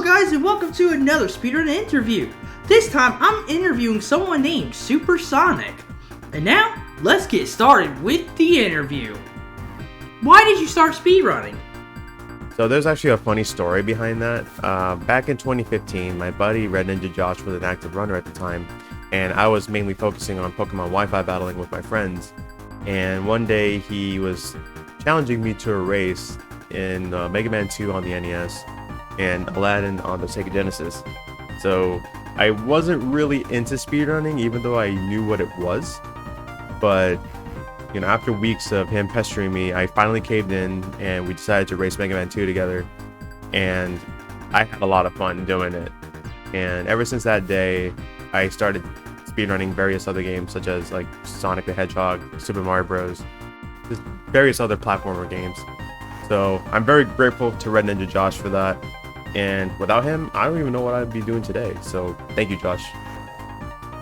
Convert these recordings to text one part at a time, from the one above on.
guys, and welcome to another Speedrun interview. This time I'm interviewing someone named SuperSonic. And now, let's get started with the interview. Why did you start speedrunning? So there's actually a funny story behind that. Back in 2015, my buddy Red Ninja Josh was an active runner at the time, and I was mainly focusing on Pokemon Wi-Fi battling with my friends. And one day he was challenging me to a race in Mega Man 2 on the NES and Aladdin on the Sega Genesis. So I wasn't really into speedrunning, even though I knew what it was. But you know, after weeks of him pestering me, I finally caved in and we decided to race Mega Man 2 together. And I had a lot of fun doing it. And ever since that day, I started speedrunning various other games such as like Sonic the Hedgehog, Super Mario Bros, just various other platformer games. So I'm very grateful to Red Ninja Josh for that. And without him, I don't even know what I'd be doing today. So thank you, Josh.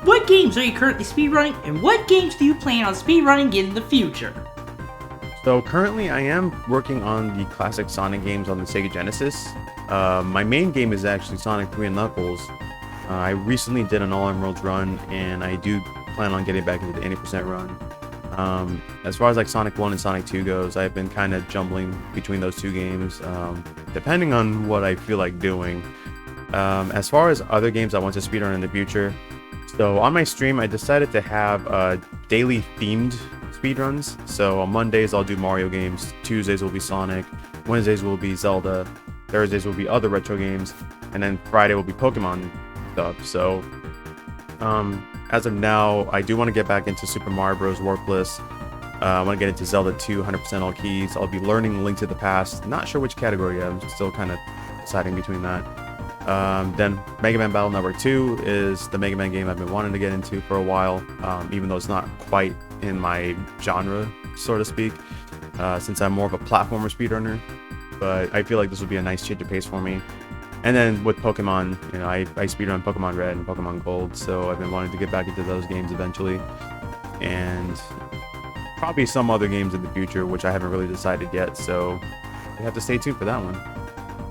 What games are you currently speedrunning, and what games do you plan on speedrunning in the future? So currently I am working on the classic Sonic games on the Sega Genesis. My main game is actually Sonic 3 and Knuckles. I recently did an all-emeralds run, and I do plan on getting back into the 80% run. As far as like Sonic 1 and Sonic 2 goes, I've been kind of jumbling between those two games, depending on what I feel like doing. As far as other games I want to speedrun in the future, so on my stream I decided to have daily themed speedruns. So on Mondays I'll do Mario games, Tuesdays will be Sonic, Wednesdays will be Zelda, Thursdays will be other retro games, and then Friday will be Pokemon stuff. So as of now, I do want to get back into Super Mario Bros. Warp Bliss. I want to get into Zelda 2, 100% all keys. I'll be learning Link to the Past. Not sure which category yet. I'm still kind of deciding between that. Then Mega Man Battle Network 2 is the Mega Man game I've been wanting to get into for a while, even though it's not quite in my genre, so to speak, since I'm more of a platformer speedrunner. But I feel like this would be a nice change of pace for me. And then with Pokemon, you know, I speedrun Pokemon Red and Pokemon Gold, so I've been wanting to get back into those games eventually. And probably some other games in the future, which I haven't really decided yet, so you have to stay tuned for that one.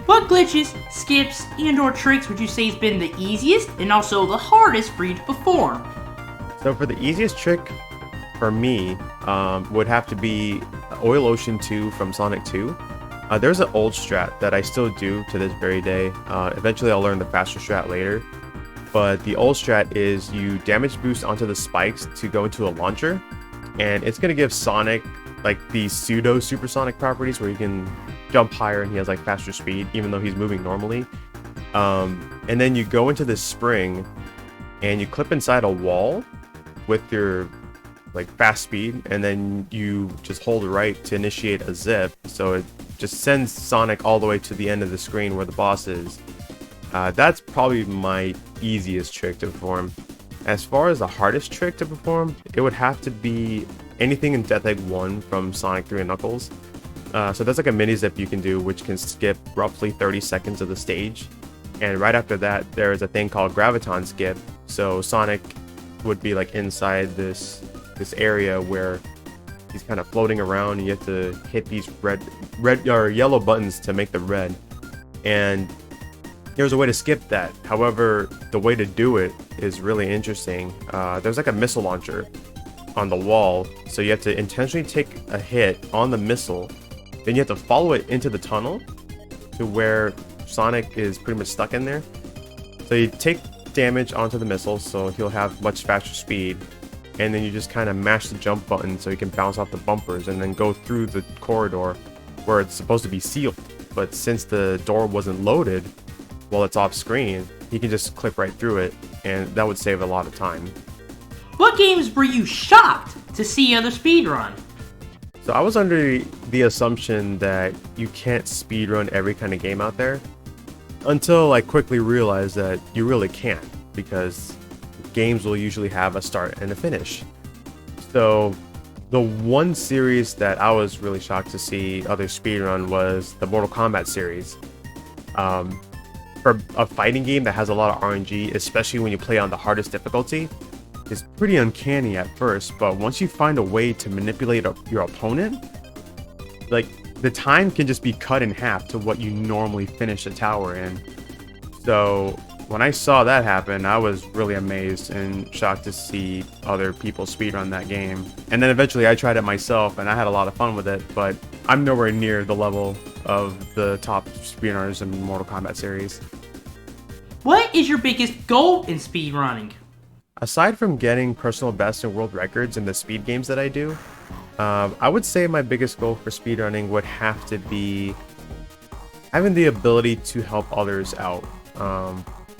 What glitches, skips, and/or tricks would you say has been the easiest and also the hardest for you to perform? So for the easiest trick for me would have to be Oil Ocean 2 from Sonic 2. There's an old strat that I still do to this very day. Eventually I'll learn the faster strat later. But the old strat is you damage boost onto the spikes to go into a launcher. And it's going to give Sonic like these pseudo supersonic properties where he can jump higher and he has like faster speed even though he's moving normally. And then you go into this spring and you clip inside a wall with your like fast speed, and then you just hold right to initiate a zip, so it just sends Sonic all the way to the end of the screen where the boss is. That's probably my easiest trick to perform. As far as the hardest trick to perform, it would have to be anything in Death Egg 1 from Sonic 3 and Knuckles. So there's like a mini zip you can do which can skip roughly 30 seconds of the stage, and right after that there is a thing called Graviton Skip. So Sonic would be like inside this area where he's kind of floating around, and you have to hit these red or yellow buttons to make the red. And there's a way to skip that. However, the way to do it is really interesting. There's like a missile launcher on the wall, so you have to intentionally take a hit on the missile, then you have to follow it into the tunnel to where Sonic is pretty much stuck in there. So you take damage onto the missile, so he'll have much faster speed, and then you just kind of mash the jump button so he can bounce off the bumpers and then go through the corridor where it's supposed to be sealed. But since the door wasn't loaded while it's off screen, he can just clip right through it, and that would save a lot of time. What games were you shocked to see other speedrun? So I was under the assumption that you can't speedrun every kind of game out there, until I quickly realized that you really can't, because games will usually have a start and a finish. So the one series that I was really shocked to see others speedrun was the Mortal Kombat series. For a fighting game that has a lot of RNG, especially when you play on the hardest difficulty, it's pretty uncanny at first, but once you find a way to manipulate your opponent, like the time can just be cut in half to what you normally finish a tower in. So when I saw that happen, I was really amazed and shocked to see other people speedrun that game. And then eventually I tried it myself and I had a lot of fun with it, but I'm nowhere near the level of the top speedrunners in the Mortal Kombat series. What is your biggest goal in speedrunning? Aside from getting personal best and world records in the speed games that I do, I would say my biggest goal for speedrunning would have to be having the ability to help others out.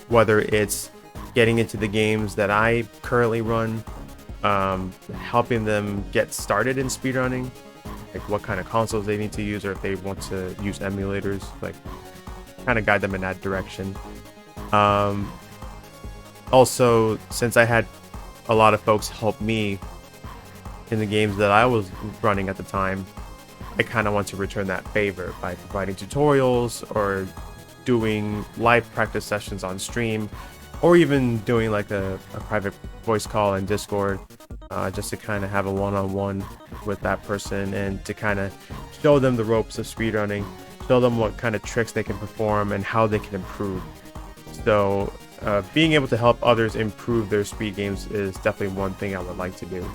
Whether it's getting into the games that I currently run, helping them get started in speedrunning, like what kind of consoles they need to use, or if they want to use emulators, like kind of guide them in that direction. Also, since I had a lot of folks help me in the games that I was running at the time, I kind of want to return that favor by providing tutorials or doing live practice sessions on stream, or even doing like a private voice call in Discord, just to kind of have a one-on-one with that person and to kind of show them the ropes of speedrunning, show them what kind of tricks they can perform and how they can improve. So being able to help others improve their speed games is definitely one thing I would like to do.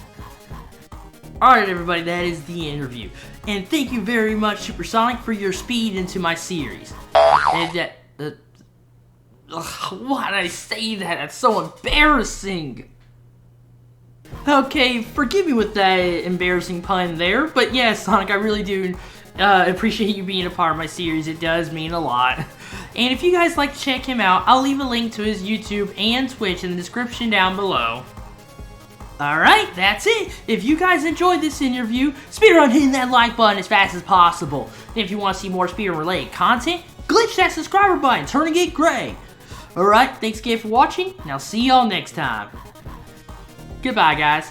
Alright everybody, that is the interview. And thank you very much, SuperSonic, for your speed into my series. And that... why did I say that? That's so embarrassing. Okay, forgive me with that embarrassing pun there, but yeah, Sonic, I really do appreciate you being a part of my series. It does mean a lot. And if you guys like to check him out, I'll leave a link to his YouTube and Twitch in the description down below. Alright, that's it. If you guys enjoyed this interview, speedrun hitting that like button as fast as possible. And if you want to see more speedrun related content, glitch that subscriber button, turning it gray. Alright, thanks again for watching, and I'll see y'all next time. Goodbye, guys.